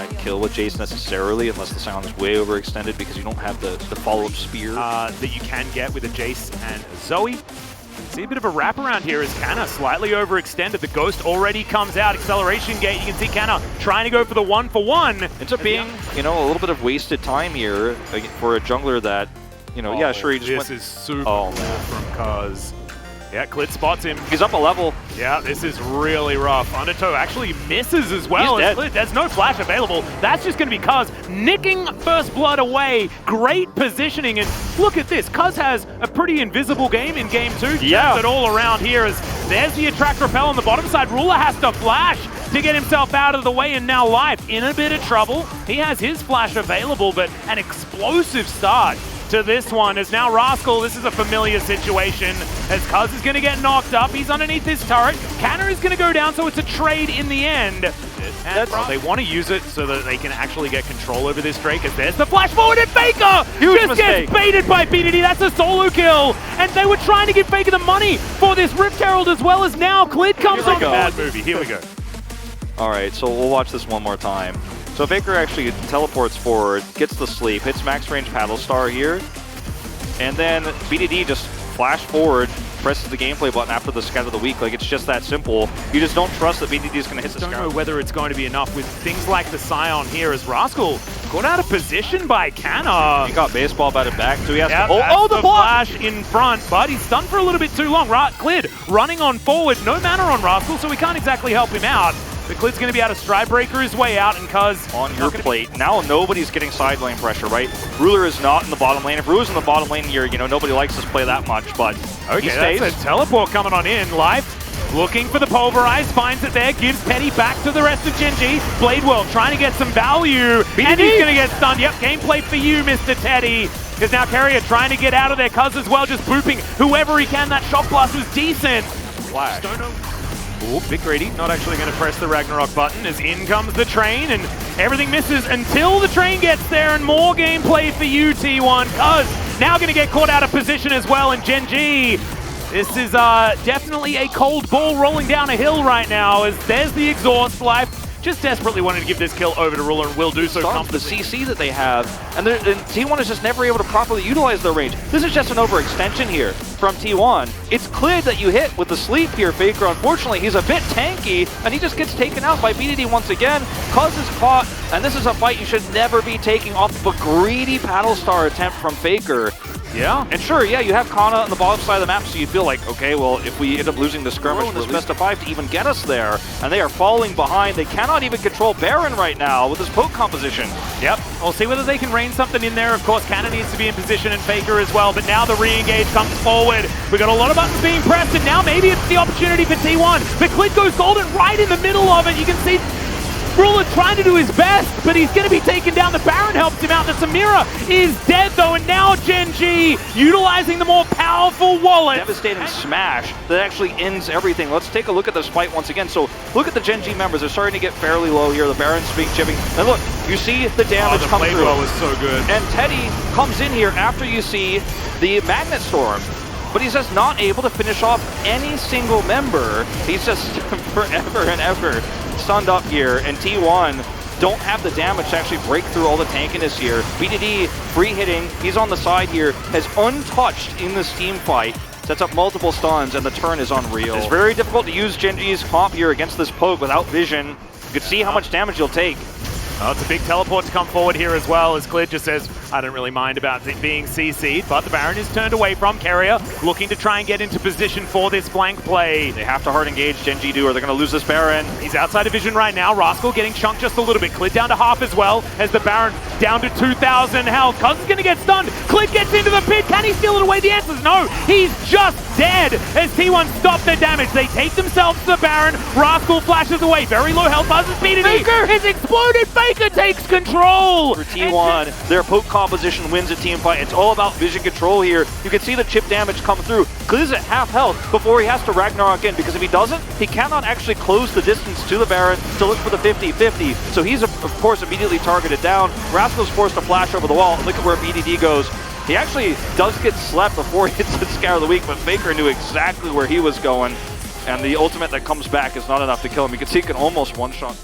that kill with Jace necessarily, unless the Sion is way overextended because you don't have the follow-up spear. That you can get with a Jace and Zoe. See a bit of a wraparound here as Canna slightly overextended. The Ghost already comes out. Acceleration gate. You can see Canna trying to go for the 1-for-1. Ends up being, you know, a little bit of wasted time here for a jungler that, you know, yeah, sure, he just This is super cool from Cuz. Yeah, Clit spots him. He's up a level. Yeah, this is really rough. Undertow actually misses as well. He's dead. There's no flash available. That's just going to be Cuz nicking first blood away. Great positioning, and look at this. Cuz has a pretty invisible game in game 2. Yeah. It all around here as there's the attract repel on the bottom side. Ruler has to flash to get himself out of the way, and now Life in a bit of trouble. He has his flash available, but an explosive start to this one is now Rascal. This is a familiar situation as Cuz is going to get knocked up. He's underneath this turret. Canna is going to go down, so it's a trade in the end. And they want to use it so that they can actually get control over this Drake, as there's the flash forward, and Faker just gets baited by Bdd. That's a solo kill, and they were trying to give Faker the money for this Rift Herald, as well as now Clid comes on. Bad movie. Here we go. All right, so we'll watch this one more time. So Faker actually teleports forward, gets the sleep, hits max range paddle star here, and then Bdd just flash forward, presses the gameplay button after the scout of the week. Like, it's just that simple. You just don't trust that Bdd is going to hit the scout. I don't know whether it's going to be enough with things like the Sion here, as Rascal got out of position by Canna. He got baseball batted back, so he has to... the flash in front, but he's stunned for a little bit too long. Clid running on forward, no mana on Rascal, so we can't exactly help him out. But Clid's going to be able to stride breaker his way out, and Cuz on your plate. Now nobody's getting side lane pressure, right? Ruler is not in the bottom lane. If Ruler's in the bottom lane here, you know, nobody likes this play that much, but he stays. That's a teleport coming on in. Life looking for the pulverize, finds it there, gives Petty back to the rest of Gen G. Bladewell trying to get some value, and he's going to get stunned. Yep, gameplay for you, Mr. Teddy. Because now Carrier trying to get out of there. Cuz as well, just booping whoever he can. That shock blast was decent. Flash. Don't know. Ooh, bit greedy, not actually going to press the Ragnarok button as in comes the train, and everything misses until the train gets there, and more gameplay for you, T1. Cuz now going to get caught out of position as well, and Gen G. This is definitely a cold ball rolling down a hill right now, as there's the exhaust. Life just desperately wanted to give this kill over to Ruler, and will do so comfortably. The CC that they have, and T1 is just never able to properly utilize their range. This is just an overextension here from T1. It's Clid that you hit with the sleep here, Faker. Unfortunately, he's a bit tanky, and he just gets taken out by Bdd once again. Cuz is caught, and this is a fight you should never be taking off of a greedy paddle star attempt from Faker. Yeah. And sure, yeah, you have Kana on the bottom side of the map, so you feel like, okay, well, if we end up losing the skirmish for this best of 5 to even get us there, and they are falling behind. They cannot even control Baron right now with his poke composition. Yep, we'll see whether they can rain something in there. Of course, Canna needs to be in position, and Faker as well, but now the re-engage comes forward. We got a lot of buttons being pressed, and now maybe it's the opportunity for T1. But Clid goes golden right in the middle of it. You can see Ruler trying to do his best, but he's going to be taken down. The Baron helps him out. The Samira is dead, though, and now Gen G utilizing the more powerful wallet. Devastating smash that actually ends everything. Let's take a look at this fight once again. So look at the Gen G members. They're starting to get fairly low here. The Baron's being chipping. And look, you see the damage come through. The was so good. And Teddy comes in here after you see the Magnet Storm. But he's just not able to finish off any single member. He's just forever and ever stunned up here, and T1 don't have the damage to actually break through all the tankiness here. Bdd free hitting, he's on the side here, has untouched in this team fight, sets up multiple stuns, and the turn is unreal. It's very difficult to use Gen G's comp here against this poke without vision. You can see how much damage you'll take. Oh, it's a big teleport to come forward here as well, as Clid just says, I don't really mind about it being CC'd, but the Baron is turned away from Carrier, looking to try and get into position for this flank play. They have to hard engage Gen G do, or they're going to lose this Baron. He's outside of vision right now. Rascal getting chunked just a little bit. Clid down to half as well, as the Baron down to 2,000 health. Cuz is going to get stunned. Clid gets into the pit. Can he steal it away? The answer is no. He's just dead as T1 stop their damage. They take themselves to the Baron. Rascal flashes away. Very low health. Buzzes Bdd. Faker has exploded. Faker takes control. For T1, their poke composition wins a team fight. It's all about vision control here. You can see the chip damage come through. Clid's at half health before he has to Ragnarok in, because if he doesn't, he cannot actually close the distance to the Baron to look for the 50-50. So he's, of course, immediately targeted down. Rascal's forced to flash over the wall. Look at where Bdd goes. He actually does get slept before he hits the Scout of the Week, but Faker knew exactly where he was going. And the ultimate that comes back is not enough to kill him. You can see he can almost one-shot.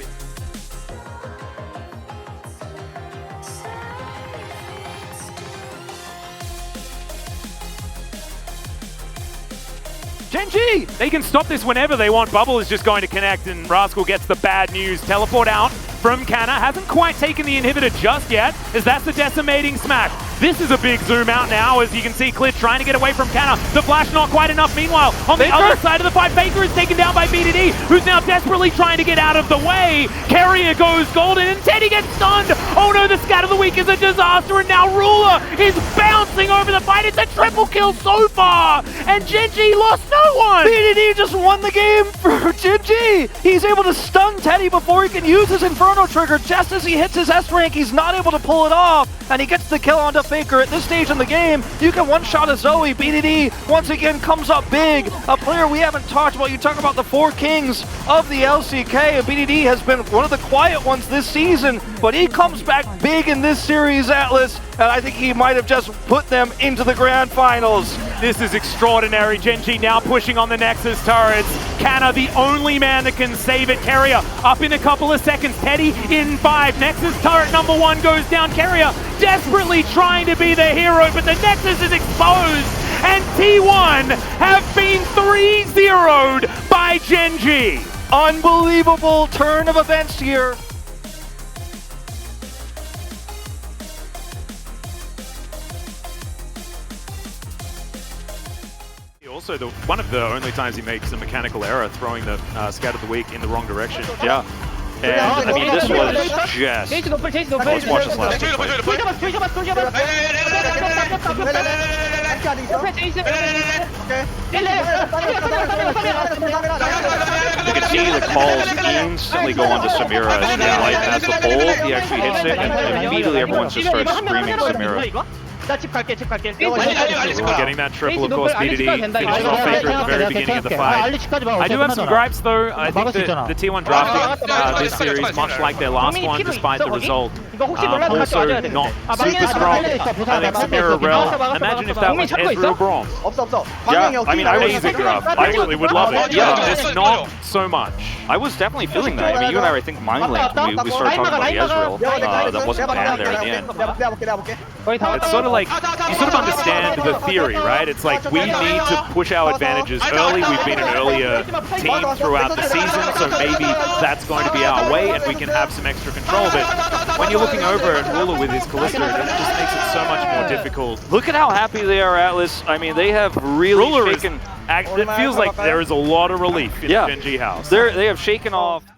Gen.G! They can stop this whenever they want. Bubble is just going to connect, and Rascal gets the bad news. Teleport out from Canna. Hasn't quite taken the inhibitor just yet, as that's the decimating smash. This is a big zoom out now, as you can see Clid trying to get away from Canna. The flash not quite enough. Meanwhile, on the other side of the fight, Faker is taken down by Bdd, who's now desperately trying to get out of the way. Carrier goes golden, and Teddy gets stunned. Oh no, the scat of the week is a disaster, and now Ruler is bouncing over the fight. It's a triple kill so far, and Gen.G lost no one. Bdd just won the game for Gen.G! He's able to stun Teddy before he can use his Inferno trigger. Just as he hits his S rank, he's not able to pull it off, and he gets the kill onto Faker. At this stage in the game, you can one-shot a Zoe. Bdd once again comes up big. A player we haven't talked about. You talk about the four kings of the LCK. Bdd has been one of the quiet ones this season, but he comes back big in this series, Atlas, and I think he might have just put them into the grand finals. This is extraordinary. Gen.G now pushing on the Nexus turrets. Canna, the only man that can save it. Carrier up in a couple of seconds. Teddy in 5. Nexus turret number 1 goes down. Carrier desperately trying to be the hero, but the Nexus is exposed. And T1 have been 3-0'd by Gen.G. Unbelievable turn of events here. Also, one of the only times he makes a mechanical error, throwing the scout of the week in the wrong direction. Yeah. And I mean, this was just... Let's watch this last two plays. You can see the calls instantly go on to Samira as he has the pole. He actually hits it, and immediately everyone just starts screaming Samira. Getting that triple, of course, Bdd finishes off Faker at the very beginning of the fight. I do have some gripes, though. I think that the T1 drafting this series, much like their last one, despite the result, also not super strong. I think Samira Rel, imagine if that was Ezreal Braum. Yeah, I mean, amazing draft. I really would love it. Yeah, just not so much. I was definitely feeling that. I mean, you and I, I think, mind linked when we started talking about the Ezreal that wasn't banned there in the end. It's sort of like, you sort of understand the theory, right? It's like, we need to push our advantages early. We've been an earlier team throughout the season, so maybe that's going to be our way and we can have some extra control. But when you're looking over at Ruler with his Kalista, it just makes it so much more difficult. Look at how happy they are, Atlas. I mean, they have really shaken... It feels like there is a lot of relief in the Gen.G house. They have shaken off...